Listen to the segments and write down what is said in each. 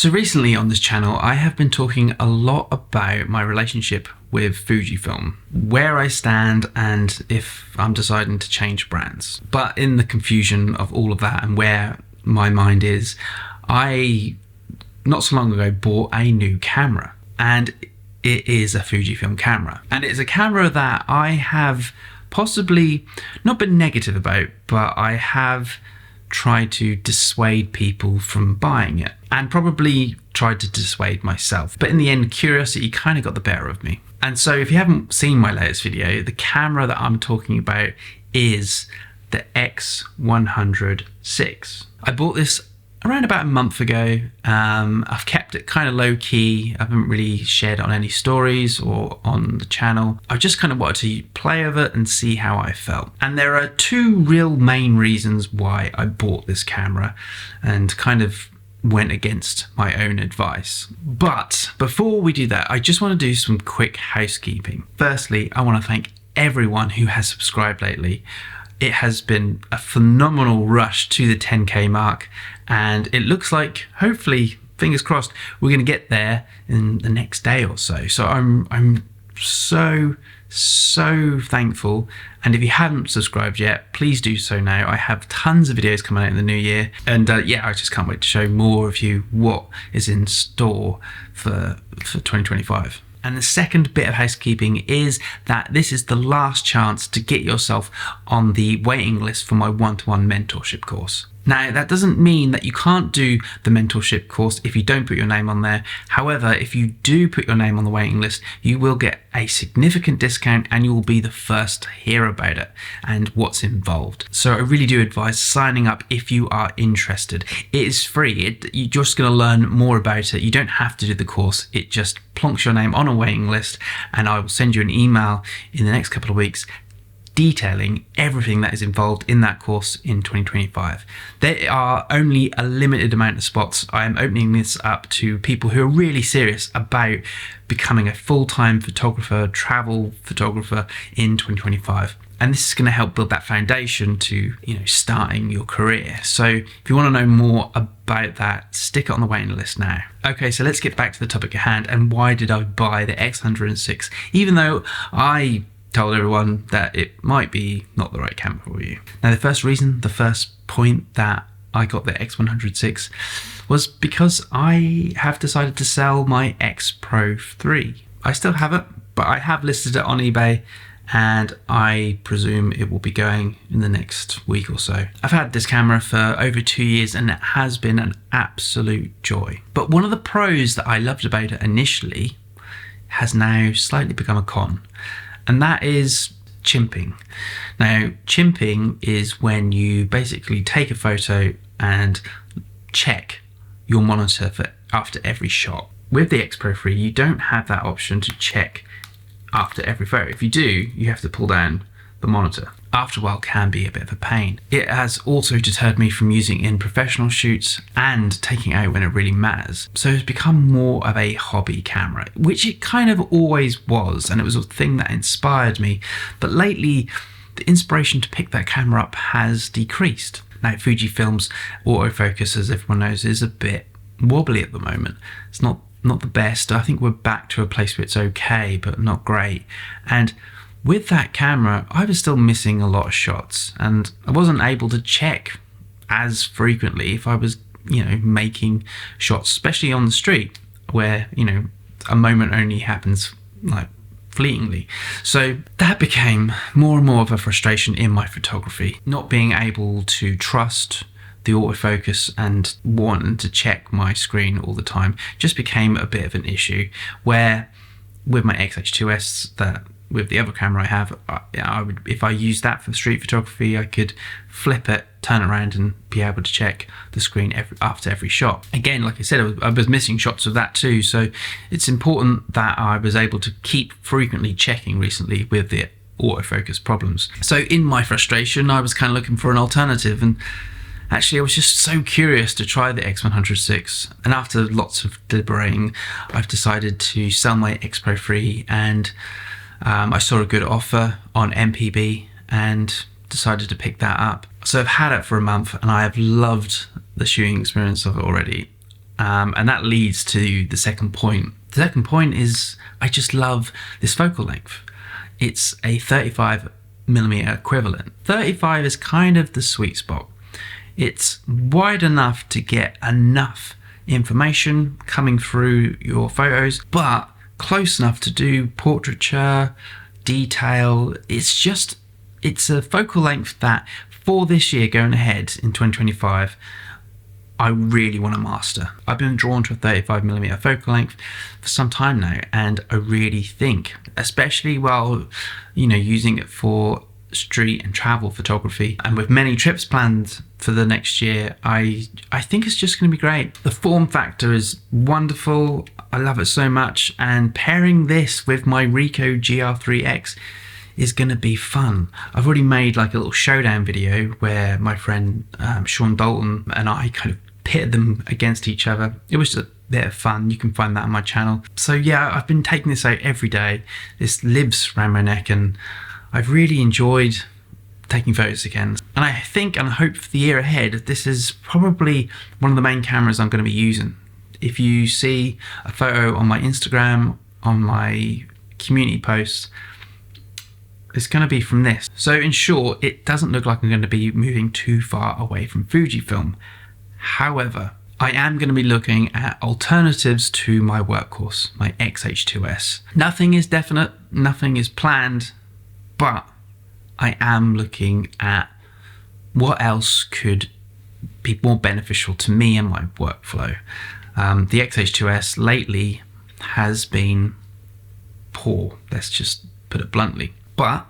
So recently on this channel, I have been talking a lot about my relationship with Fujifilm, where I stand and if I'm deciding to change brands. But in the confusion of all of that and where my mind is, I not so long ago bought a new camera, and it is a Fujifilm camera. And it's a camera that I have possibly not been negative about, but I have tried to dissuade people from buying it, and probably tried to dissuade myself. But in the end, curiosity kind of got the better of me. And so if you haven't seen my latest video, the camera that I'm talking about is the X100VI. I bought this around about a month ago. I've kept it kind of low key. I haven't really shared it on any stories or on the channel. I just kind of wanted to play with it and see how I felt. And there are two real main reasons why I bought this camera and kind of went against my own advice. But before we do that, I just want to do some quick housekeeping. Firstly, I want to thank everyone who has subscribed lately. It has been a phenomenal rush to the 10K mark, and it looks like, hopefully, fingers crossed, we're going to get there in the next day or so. So I'm so thankful. And if you haven't subscribed yet, please do so now. I have tons of videos coming out in the new year, and yeah, I just can't wait to show more of you what is in store for 2025. And the second bit of housekeeping is that this is the last chance to get yourself on the waiting list for my one-to-one mentorship course. Now, that doesn't mean that you can't do the mentorship course if you don't put your name on there. However, if you do put your name on the waiting list, you will get a significant discount and you will be the first to hear about it and what's involved. So I really do advise signing up if you are interested. It is free. You're just going to learn more about it. You don't have to do the course. It just plonks your name on a waiting list, and I will send you an email in the next couple of weeks detailing everything that is involved in that course in 2025. There are only a limited amount of spots. I am opening this up to people who are really serious about becoming a full-time photographer, travel photographer in 2025. And this is going to help build that foundation to, starting your career. So if you want to know more about that, stick it on the waiting list now. Okay, so let's get back to the topic at hand. And why did I buy the X100VI? Even though I told everyone that it might be not the right camera for you. Now, the first point that I got the X100VI was because I have decided to sell my X Pro 3. I still have it, but I have listed it on eBay, and I presume it will be going in the next week or so. I've had this camera for over 2 years and it has been an absolute joy. But one of the pros that I loved about it initially has now slightly become a con, and that is chimping. Now, chimping is when you basically take a photo and check your monitor after every shot. With the X Pro 3, you don't have that option to check after every photo. If you do, you have to pull down the monitor. After a while can be a bit of a pain. It has also deterred me from using it in professional shoots and taking it out when it really matters. So it's become more of a hobby camera, which it kind of always was, and it was a thing that inspired me. But lately, the inspiration to pick that camera up has decreased. Now, Fujifilm's autofocus, as everyone knows, is a bit wobbly at the moment. It's not the best. I think we're back to a place where it's okay, but not great. And with that camera, I was still missing a lot of shots, and I wasn't able to check as frequently if I was, making shots, especially on the street where, a moment only happens like fleetingly. So that became more and more of a frustration in my photography, not being able to trust the autofocus and wanting to check my screen all the time just became a bit of an issue, where with my XH2S, with the other camera I have, I would, if I used that for street photography, I could flip it, turn it around and be able to check the screen after every shot. Again, like I said, I was missing shots of that too, so it's important that I was able to keep frequently checking recently with the autofocus problems. So in my frustration, I was kind of looking for an alternative, and actually I was just so curious to try the X100VI, and after lots of deliberating, I've decided to sell my X Pro 3, and I saw a good offer on MPB and decided to pick that up. So I've had it for a month and I have loved the shooting experience of it already. And that leads to the second point. The second point is I just love this focal length. It's a 35mm equivalent. 35 is kind of the sweet spot. It's wide enough to get enough information coming through your photos, but close enough to do portraiture, detail. It's a focal length that for this year going ahead in 2025, I really want to master. I've been drawn to a 35mm focal length for some time now, and I really think, especially while, using it for street and travel photography, and with many trips planned for the next year, I think it's just going to be great. The form factor is wonderful. I love it so much, and pairing this with my Ricoh GR3X is going to be fun. I've already made like a little showdown video where my friend Sean Dalton and I kind of pitted them against each other. It was just a bit of fun. You can find that on my channel. So yeah, I've been taking this out every day. This lives around my neck, and I've really enjoyed taking photos again. And I think and hope for the year ahead, this is probably one of the main cameras I'm going to be using. If you see a photo on my Instagram, on my community posts, it's going to be from this. So in short, it doesn't look like I'm going to be moving too far away from Fujifilm. However, I am going to be looking at alternatives to my workhorse, my X-H2S. Nothing is definite, nothing is planned, but I am looking at what else could be more beneficial to me and my workflow. The X-H2S lately has been poor, let's just put it bluntly. But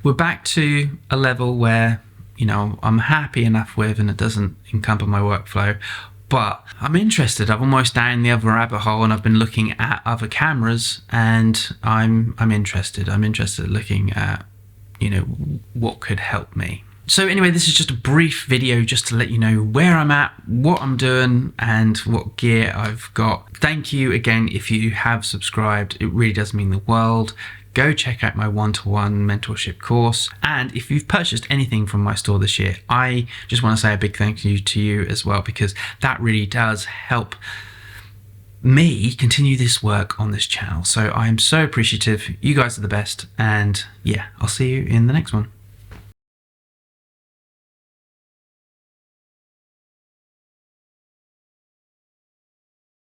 we're back to a level where, I'm happy enough with, and it doesn't encumber my workflow. But I'm interested. I'm almost down the other rabbit hole, and I've been looking at other cameras, and I'm interested. I'm interested in looking at, what could help me. So anyway, this is just a brief video just to let you know where I'm at, what I'm doing, and what gear I've got. Thank you again if you have subscribed. It really does mean the world. Go check out my one-to-one mentorship course. And if you've purchased anything from my store this year, I just want to say a big thank you to you as well, because that really does help me continue this work on this channel. So I'm so appreciative. You guys are the best. And yeah, I'll see you in the next one.